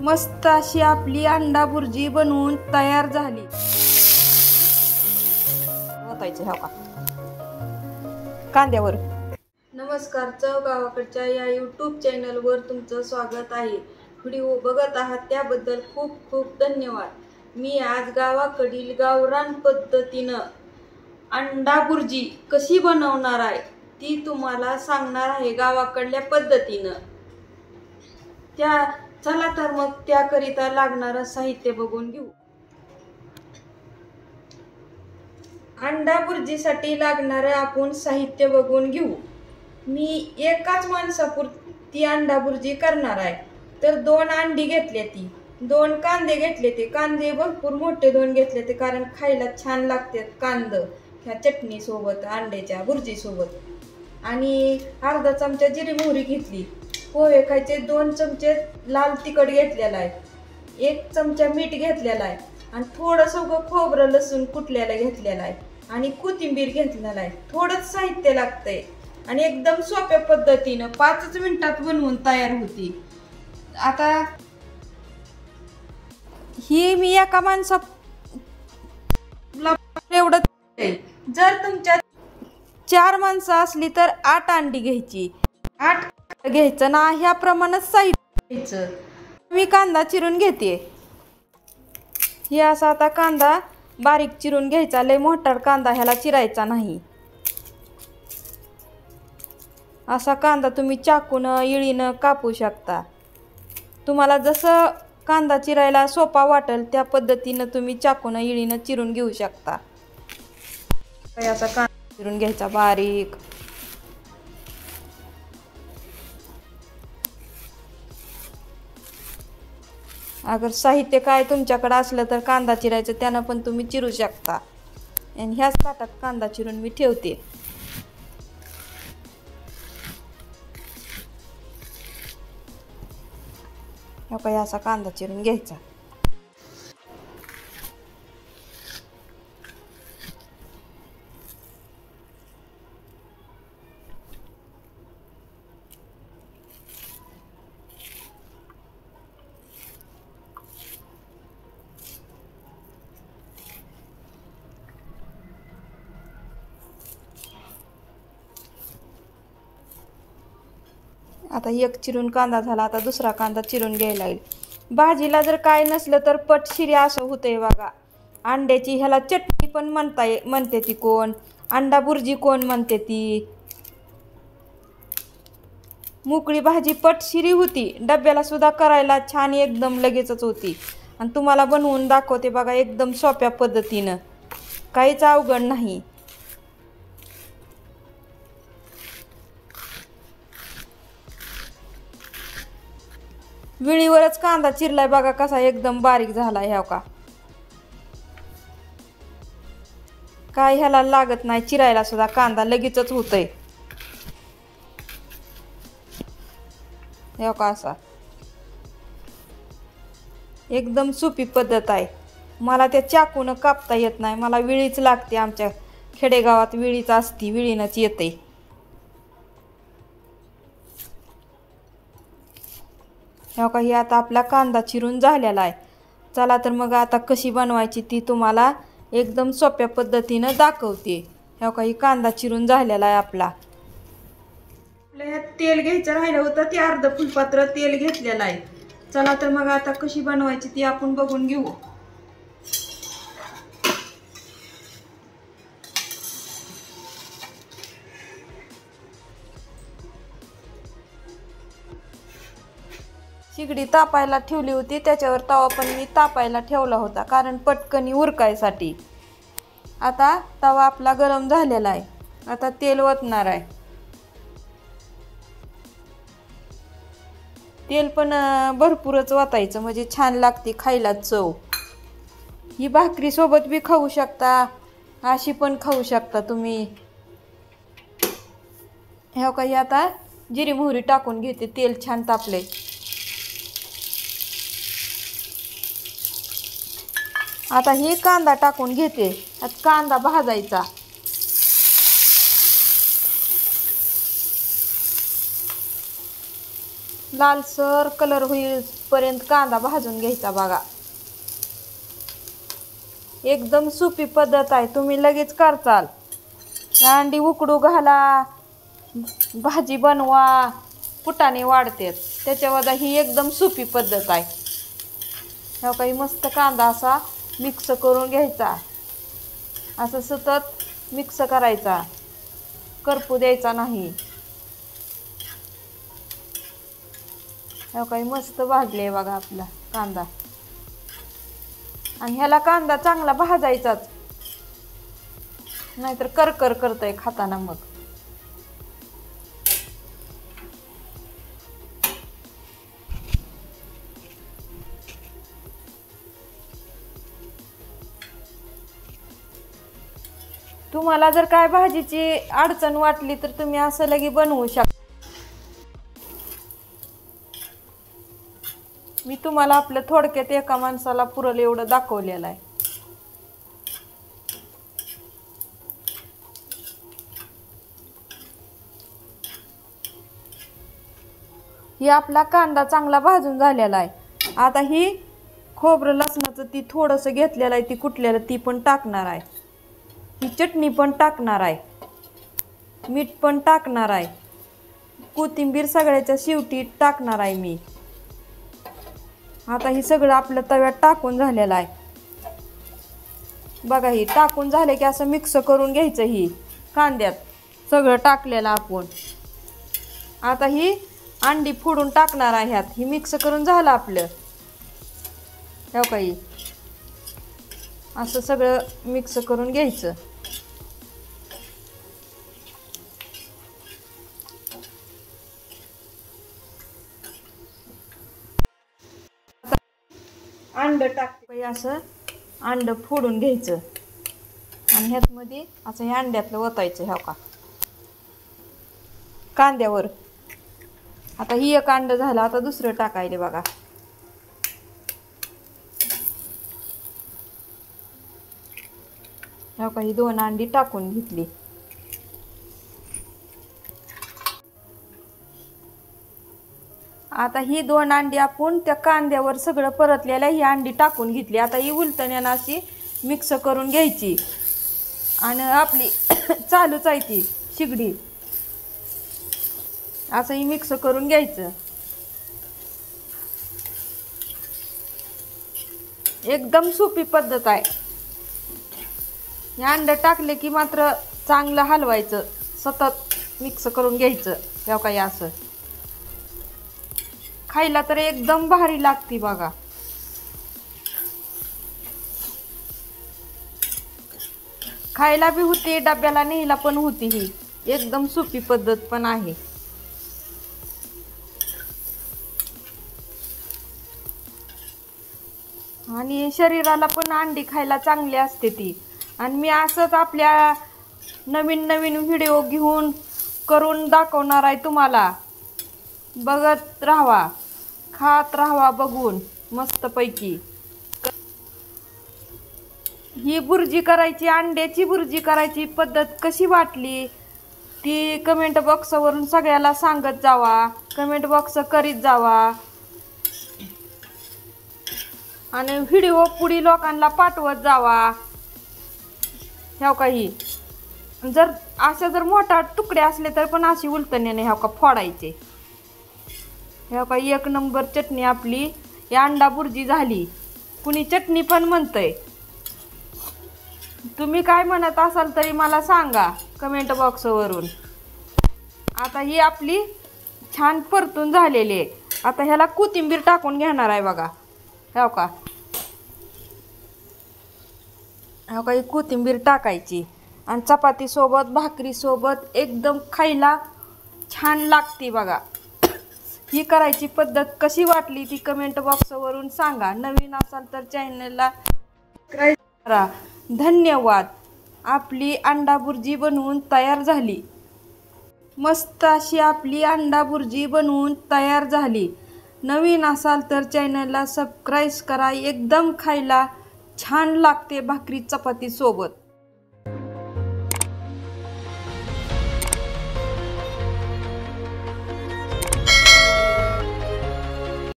मस्त अशी आपली अंडा बुर्जी बनवून तयार झाली। ओतायचं ह्या का कांद्यावर। नमस्कार, चव गावाकडच्या या यूट्यूब चॅनलवर तुमचं स्वागत आहे। व्हिडिओ बघत आहात त्याबद्दल खूप खूप धन्यवाद। मी आज गावाकडील गावरान पद्धतीनं अंडा बुर्जी कशी बनवणार आहे ती तुम्हाला सांगणार आहे गावाकडल्या पद्धतीनं। चला तर मग त्याकरिता लागणारं साहित्य बघून घेऊ। अंडा बुर्जीसाठी लागणारं आपण साहित्य बघून घेऊ। मी एकाच माणसापुरती अंडा बुर्जी करणार आहे, तर 2 अंडी घेतली ती, 2 कांदे घेतले ते, कांदे भरपूर मोठे 2 घेतले ते, कारण खायला छान लागतात कांदे ह्या चटणी सोबत, अंड्याच्या बुर्जी सोबत। आणि अर्धा चमचा जिरी मोहरी घेतली। पोहे खायचे 2 चमचे लाल तिखट घेतलेला आहे, 1 चमचा मीठ घेतलेला आहे, आणि थोडंसं खोबरं लसूण कुटलेलं घेतलेलं आहे, आणि कोथिंबीर घेतलेला आहे। थोडंच साहित्य लागतंय आणि एकदम सोप्या पद्धतीनं 5 मिनिटात बनवून तयार होती। आता ही मी एका माणसाला एवढं, जर तुमच्या 4 माणसं असली तर 8 अंडी घ्यायची, 8 घ्यायचं ना, ह्या प्रमाणात साहित्य घ्यायचं। मी कांदा चिरून घेते। हे असा आता कांदा बारीक चिरून घ्यायचा, लय मोठा कांदा ह्याला चिरायचा नाही। असा कांदा तुम्ही चाकून इळीनं कापू शकता। तुम्हाला जसं कांदा चिरायला सोपा वाटेल त्या पद्धतीनं तुम्ही चाकून इळीनं चिरून घेऊ शकता। असा कांदा चिरून घ्यायचा बारीक। अगर साहित्य काय तुमच्याकडे असलं तर कांदा चिरायचं त्यानं पण तुम्ही चिरू शकता। आणि ह्याच ताटात कांदा चिरून मी ठेवते। ह्या असा कांदा चिरून घ्यायचा। आता 1 चिरून कांदा झाला, आता दुसरा कांदा चिरून घ्यायला लागेल। भाजीला जर काय नसलं तर पटशिरी असं होतंय बघा। अंड्याची ह्याला चटणी पण म्हणते ती कोण, अंडा बुर्जी कोण म्हणते ती। मोकळी भाजी पटशिरी होती, डब्याला सुद्धा करायला छान एकदम लगेचच होती। आणि तुम्हाला बनवून दाखवते बघा एकदम सोप्या पद्धतीनं, काहीच अवघड नाही। विळीवरच कांदा चिरलाय बघा कसा एकदम बारीक झाला। ह्या का काय ह्याला लागत नाही चिरायला सुद्धा, कांदा लगेचच होतंय। ह्या का असा एकदम सोपी पद्धत आहे। मला त्या चाकून कापता येत नाही, मला विळीच लागते। आमच्या खेडेगावात विळीच असती, विळीनच येते। हे आता आपला कांदा चिरून झालेला आहे। चला तर मग आता कशी बनवायची ती तुम्हाला एकदम सोप्या पद्धतीनं दाखवते। ही कांदा चिरून झालेला आहे आपला। आपल्या तेल घ्यायचं राहिलं होतं, ते अर्ध फुलपात्र तेल घेतलेलं आहे। चला तर मग आता कशी बनवायची ती आपण बघून घेऊ। शिगडी तापायला ठेवली होती, त्याच्यावर तवा पण मी तापायला ठेवला होता, कारण पटकनी उरकायसाठी। आता तवा आपला गरम झालेला आहे, आता तेल ओतणार आहे। तेल पण भरपूरच ओतायचं म्हणजे छान लागते खायला चव। ही भाकरी सोबत बी खाऊ शकता, अशी पण खाऊ शकता तुम्ही। हे आता जिरी मोहरी टाकून घेते, तेल छान तापले। आता हे कांदा टाकून घेते, आता कांदा भाजायचा। लालसर कलर होईल इथपर्यंत कांदा भाजून घ्यायचा बघा. एकदम सोपी पद्धत आहे, तुम्ही लगेच करचाल. अंडी उकडू घाला, भाजी बनवा, फुटाणे वाढतात. त्याच्यावर ही एकदम सोपी पद्धत आहे. ह्या काही मस्त कांदा असा मिक्स करून घ्यायचा, असं सतत मिक्स करायचा, करपू द्यायचा नाही. ह्या काही मस्त भाजले बघा आपला कांदा. आणि ह्याला कांदा चांगला भाजायचाच, नाहीतर करकर करतय खाताना. मग तुम्हाला जर काय भाजीची अडचण वाटली तर तुम्ही असं लगे बनवू शकता. मी तुम्हाला आपलं थोडक्यात एका माणसाला पुरल एवढं दाखवलेलं आहे. ही आपला कांदा चांगला भाजून झालेला आहे. आता ही खोबरं लसणाचं ती थोडंसं घेतलेलं आहे, ती कुटलेलं ती पण टाकणार आहे. ही चटणी पण टाकणार आहे, मीठ पण टाकणार आहे, कोथिंबीर सगळ्याच्या शेवटी टाकणार आहे मी. आता ही सगळं आपल्या तव्यात टाकून झालेलं आहे बघा. ही टाकून झाले की असं मिक्स करून घ्यायचं. ही कांद्यात सगळं टाकलेलं आपण. आता ही अंडी फोडून टाकणार आहे ह्यात. ही मिक्स करून झालं आपलं. हो काही असं सगळं मिक्स करून घ्यायचं. अंड टाकते, असं अंड फोडून घ्यायचं आणि ह्यात मध्ये असं हे अंड्यातलं ओतायचं ह्या का कांद्यावर. आता ही एक अंड झालं, आता दुसरं टाकायले बघा. ह्या का ही 2 अंडी टाकून घेतली. आता ही 2 अंडी आपण त्या कांद्यावर सगळं परतलेलं ही अंडी टाकून घेतली. आता ही उलटण्यानं अशी मिक्स करून घ्यायची आणि आपली चालूच आहे ती शिगडी. असं ही मिक्स करून घ्यायचं. एकदम सोपी पद्धत आहे. हे अंड टाकले की मात्र चांगलं हलवायचं, सतत मिक्स करून घ्यायचं. तेव्हा काही असं खायला तर एकदम भारी लागते बघा. खायला बी होती, डब्याला न्यायला पण होती. ही एकदम सोपी पद्धत पण आहे. आणि शरीराला पण अंडी खायला चांगली असते ती. आणि मी असंच आपल्या नवीन नवीन व्हिडिओ घेऊन करून दाखवणार आहे तुम्हाला. बघत राहावा, खात राहावा बघून मस्तपैकी. ही बुर्जी करायची, अंड्याची बुर्जी करायची पद्धत कशी वाटली ती कमेंट बॉक्सवरून सगळ्याला सांगत जावा, कमेंट बॉक्स करीत जावा. आणि व्हिडिओ पुढे लोकांना पाठवत जावा. ह्या काही जर अशा जर मोठा तुकडे असले तर पण अशी उलटण्याने ह्या का फोडायचे. ह्या काही 1 नंबर चटणी आपली या अंडा बुर्जी झाली. कुणी चटणी पण म्हणतंय. तुम्ही काय म्हणत असाल तरी मला सांगा कमेंट बॉक्सवरून. आता ही आपली छान परतून झालेली आहे. आता ह्याला कोथिंबीर टाकून घेणार आहे बघा. ह्या का ह्या काही कोथिंबीर टाकायची आणि चपाती सोबत भाकरी सोबत एकदम खायला छान लागते बघा. ही करायची पद्धत कशी वाटली ती कमेंट बॉक्सवरून सांगा. नवीन असाल तर चॅनलला सबस्क्राईब करा. धन्यवाद. आपली अंडा बुर्जी बनवून तयार झाली. मस्त अशी आपली अंडा बुर्जी बनवून तयार झाली. नवीन असाल तर चॅनलला सबस्क्राईब करा. एकदम खायला छान लागते भाकरी चपाती सोबत.